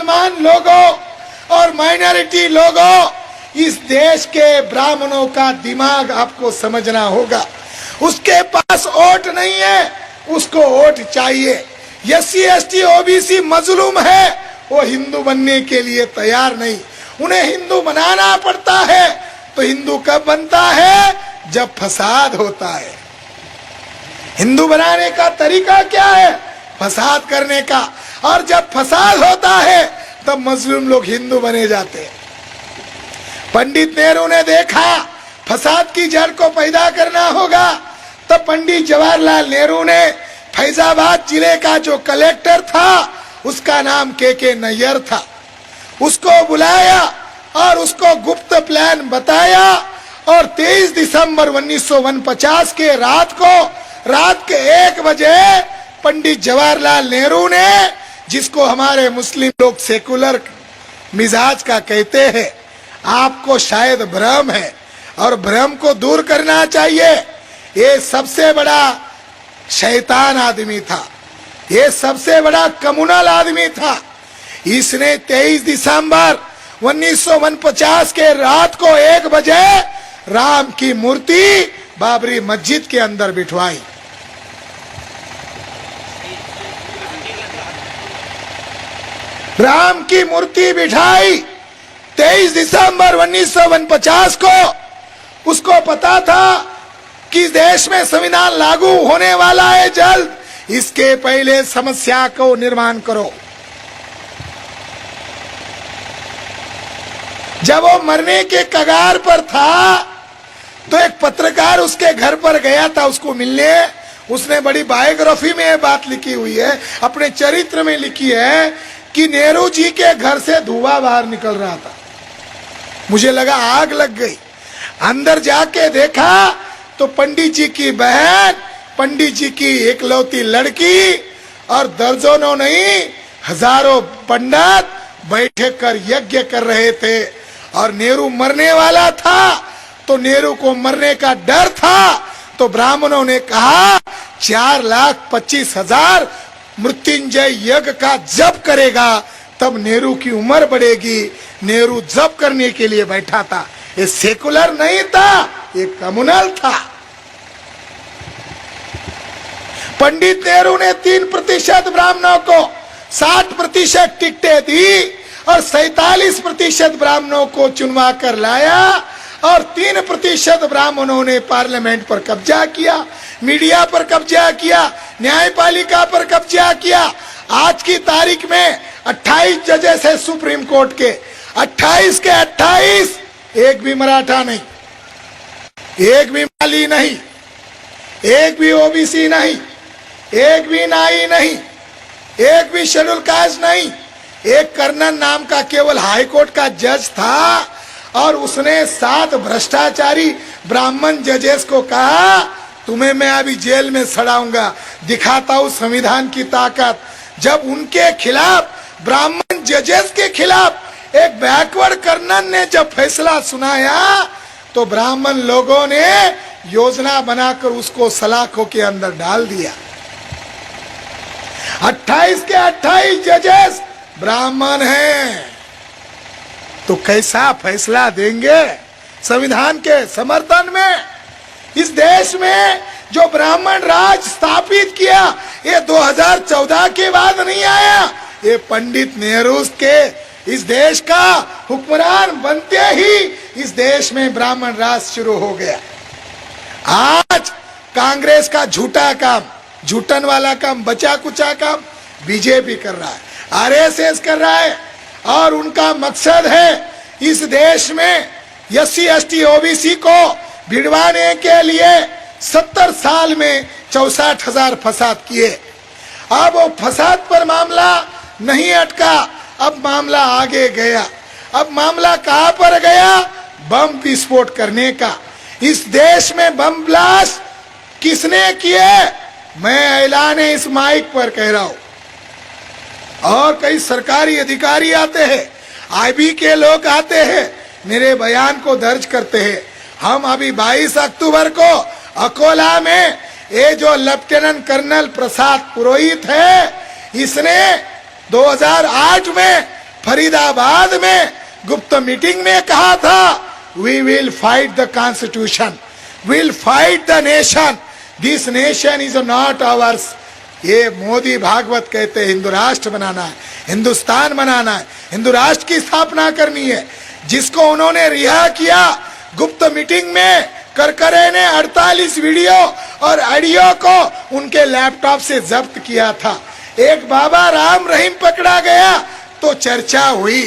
मुसलमान लोगों और माइनॉरिटी लोगों, इस देश के ब्राह्मणों का दिमाग आपको समझना होगा। उसके पास वोट नहीं है, उसको वोट चाहिए। एससी एसटी ओबीसी मजलूम है, वो हिंदू बनने के लिए तैयार नहीं। उन्हें हिंदू बनाना पड़ता है। तो हिंदू कब बनता है? जब फसाद होता है। हिंदू बनाने का तरीका क्या है? फसाद करने का। और जब फसाद होता है तब मजलूम लोग हिंदू बने जाते हैं। पंडित नेहरू ने देखा फसाद की जड़ को पैदा करना होगा, तब पंडित जवाहरलाल नेहरू ने फैजाबाद जिले का जो कलेक्टर था, उसका नाम के नैयर था, उसको बुलाया और उसको गुप्त प्लान बताया। और 23 दिसंबर 1949 के रात के 1 बजे पंडित जवाहरलाल नेहरू ने, जिसको हमारे मुस्लिम लोग सेकुलर मिजाज का कहते हैं, आपको शायद भ्रम है और भ्रम को दूर करना चाहिए। ये सबसे बड़ा शैतान आदमी था, ये सबसे बड़ा कम्युनल आदमी था। इसने 23 दिसंबर 1949 के रात को 1 बजे राम की मूर्ति बाबरी मस्जिद के अंदर बिठवाई। राम की मूर्ति बिठाई 23 दिसंबर 1949 को। उसको पता था कि देश में संविधान लागू होने वाला है जल्द, इसके पहले समस्या को निर्माण करो। जब वो मरने के कगार पर था तो एक पत्रकार उसके घर पर गया था उसको मिलने। उसने बड़ी बायोग्राफी में ये बात लिखी हुई है, अपने चरित्र में लिखी है कि नेहरू जी के घर से धुआं बाहर निकल रहा था। मुझे लगा आग लग गई। अंदर जाके देखा तो पंडित जी की बहन, पंडित जी की एकलौती लड़की और दर्जनों नहीं हजारों पंडित बैठे कर यज्ञ कर रहे थे। और नेहरू मरने वाला था, तो नेहरू को मरने का डर था, तो ब्राह्मणों ने कहा 4,25,000 मृत्युंजय यज्ञ का जप करेगा तब नेहरू की उम्र बढ़ेगी। नेहरू जप करने के लिए बैठा था। ये सेकुलर नहीं था, ये कम्युनल था। पंडित नेहरू ने 3% ब्राह्मणों को 60% टिकटें दी और 47% ब्राह्मणों को चुनवा कर लाया और 3% ब्राह्मणों ने पार्लियामेंट पर कब्जा किया, मीडिया पर कब्जा किया, न्यायपालिका पर कब्जा किया। आज की तारीख में 28 जजेस है सुप्रीम कोर्ट के, 28 के 28 एक भी मराठा नहीं, एक भी माली नहीं, एक भी ओबीसी नहीं, एक भी नाई नहीं, एक भी शेड्यूल कास्ट नहीं। एक कर्नल नाम का केवल हाई कोर्ट का जज था और उसने 7 भ्रष्टाचारी ब्राह्मण जजेस को कहा तुम्हें मैं अभी जेल में सड़ाऊंगा, दिखाता हूं संविधान की ताकत। जब उनके खिलाफ, ब्राह्मण जजेस के खिलाफ एक बैकवर्ड कर्नल ने जब फैसला सुनाया तो ब्राह्मण लोगों ने योजना बनाकर उसको सलाखों के अंदर डाल दिया। 28 के 28 जजेस ब्राह्मण हैं, तो कैसा फैसला देंगे संविधान के समर्थन में? इस देश में जो ब्राह्मण राज स्थापित किया, ये 2014 के बाद नहीं आया, ये पंडित नेहरू के इस देश का हुक्मरान बनते ही इस देश में ब्राह्मण राज शुरू हो गया। आज कांग्रेस का झूठा काम, झूठन वाला काम, बचा कुचा काम बीजेपी कर रहा है, आरएसएस कर रहा है और उनका मकसद है इस देश में एससी एसटी ओबीसी को भिड़वाने के लिए 70 साल में 64,000 फसाद किए। अब वो फसाद पर मामला नहीं अटका, अब मामला आगे गया। अब मामला कहां पर गया? बम विस्फोट करने का। इस देश में बम ब्लास्ट किसने किए? मैं ऐलान इस माइक पर कह रहा हूं। और कई सरकारी अधिकारी आते हैं, आईबी के लोग आते हैं, मेरे बयान को दर्ज करते हैं। हम अभी 22 अक्टूबर को अकोला में ये जो लेफ्टिनेंट कर्नल प्रसाद पुरोहित है, इसने 2008 में फरीदाबाद में गुप्त मीटिंग में कहा था, we will fight the constitution, will fight the nation, this nation is not ours. ये मोदी भागवत कहते हैं हिंदू राष्ट्र बनाना है, हिंदुस्तान बनाना है, हिंदू राष्ट्र की स्थापना करनी है। जिसको उन्होंने रिहा किया गुप्त मीटिंग में, करकरे ने 48 वीडियो और ऑडियो को उनके लैपटॉप से जब्त किया था। एक बाबा राम रहीम पकड़ा गया तो चर्चा हुई।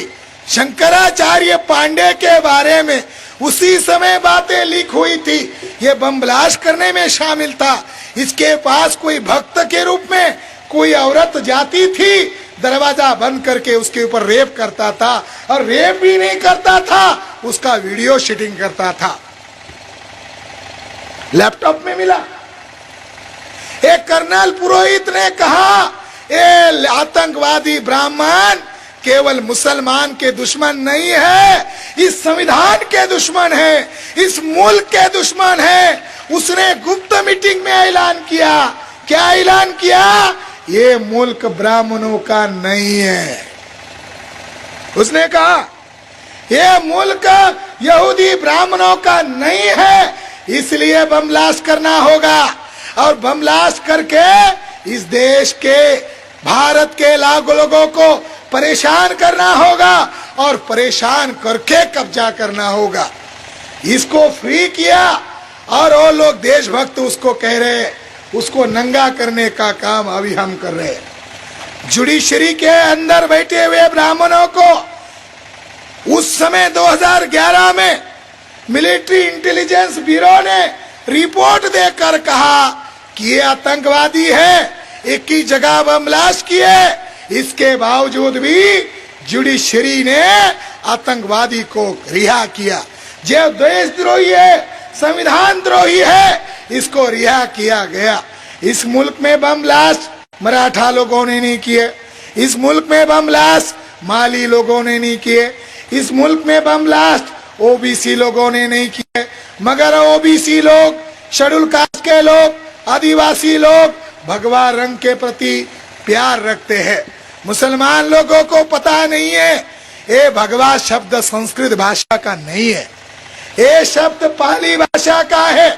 शंकराचार्य पांडे के बारे में उसी समय बातें लीक हुई थी, ये बम ब्लास्ट करने में शामिल था। इसके पास कोई भक्त के रूप में कोई औरत जाती थी, दरवाजा बंद करके उसके ऊपर रेप करता था, और रेप भी नहीं करता था, उसका वीडियो शूटिंग करता था। लैपटॉप में मिला। एक कर्नल पुरोहित ने कहा, ये आतंकवादी ब्राह्मण केवल मुसलमान के दुश्मन नहीं है, इस संविधान के दुश्मन है, इस मुल्क के दुश्मन है। उसने गुप्त मीटिंग में ऐलान किया। क्या ऐलान किया? ये मुल्क ब्राह्मणों का नहीं है। उसने कहा ये मुल्क यहूदी ब्राह्मणों का नहीं है, इसलिए बम ब्लास्ट करना होगा, और बम ब्लास्ट करके इस देश के, भारत के लाखों लोगों को परेशान करना होगा, और परेशान करके कब्जा करना होगा। इसको फ्री किया, और वो लोग देशभक्त उसको कह रहे, उसको नंगा करने का काम अभी हम कर रहे हैं। जुडिशरी के अंदर बैठे हुए ब्राह्मणों को उस समय 2011 में मिलिट्री इंटेलिजेंस ब्यूरो ने रिपोर्ट देकर कहा कि ये आतंकवादी है, 21 जगह बम ब्लास्ट किए। इसके बावजूद भी जुडिशरी ने आतंकवादी को रिहा किया। जो देशद्रोही है, संविधान द्रोही है, इसको रिहा किया गया। इस मुल्क में बम ब्लास्ट मराठा लोगों ने नहीं किए, इस मुल्क में बम ब्लास्ट माली लोगों ने नहीं किए, इस मुल्क में बम ब्लास्ट ओबीसी लोगों ने नहीं किए। मगर ओबीसी लोग, शेड्यूल कास्ट के लोग, आदिवासी लोग भगवा रंग के प्रति प्यार रखते हैं। मुसलमान लोगों को पता नहीं है ये भगवा शब्द संस्कृत भाषा का नहीं है, ये शब्द पाली भाषा का है।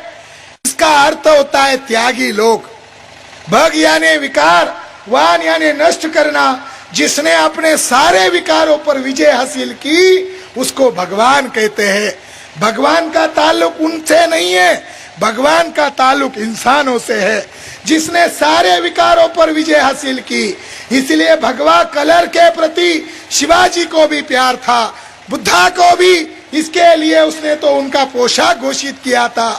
इसका अर्थ होता है त्यागी लोग। भग यानी विकार, वान यानी नष्ट करना। जिसने अपने सारे विकारों पर विजय हासिल की उसको भगवान कहते हैं। भगवान का ताल्लुक उनसे नहीं है, भगवान का ताल्लुक इंसानों से है, जिसने सारे विकारों पर विजय हासिल की। इसलिए भगवा कलर के प्रति शिवाजी को भी प्यार था, बुद्धा को भी। इसके लिए उसने तो उनका पोशाक घोषित किया था।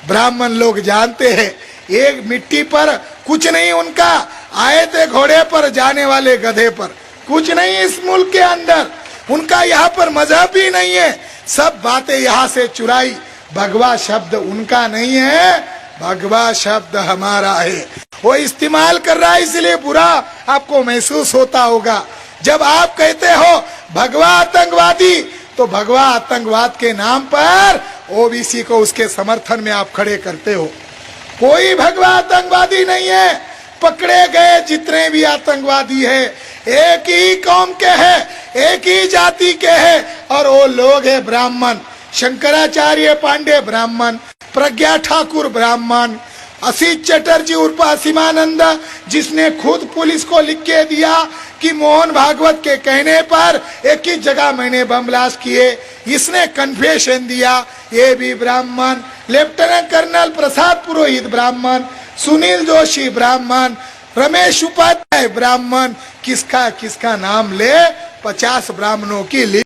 ब्राह्मण लोग जानते हैं, एक मिट्टी पर कुछ नहीं उनका, आए थे घोड़े पर, जाने वाले गधे पर, कुछ नहीं इस मुल्क के अंदर। उनका यहाँ पर मजहब भी नहीं है, सब बातें यहाँ से चुराई। भगवा शब्द उनका नहीं है, भगवा शब्द हमारा है। वो इस्तेमाल कर रहा है, इसलिए बुरा आपको महसूस होता होगा। जब आप कहते हो भगवा आतंकवादी, तो भगवा आतंकवाद के नाम पर ओबीसी को उसके समर्थन में आप खड़े करते हो। कोई भगवा आतंकवादी नहीं है। पकड़े गए जितने भी आतंकवादी है एक ही कौम के हैं, एक ही जाति के हैं, और वो लोग है ब्राह्मण। शंकराचार्य पांडे ब्राह्मण, प्रज्ञा ठाकुर ब्राह्मण, असित चटर्जी उर्फ असीमानंद, जिसने खुद पुलिस को लिख के दिया कि मोहन भागवत के कहने पर 21 जगह मैंने बम ब्लास्ट किए, इसने कन्फेशन दिया, ये भी ब्राह्मण। लेफ्टिनेंट कर्नल प्रसाद पुरोहित ब्राह्मण, सुनील जोशी ब्राह्मण, रमेश उपाध्याय ब्राह्मण। किसका किसका नाम ले, 50 ब्राह्मणों की लिस्ट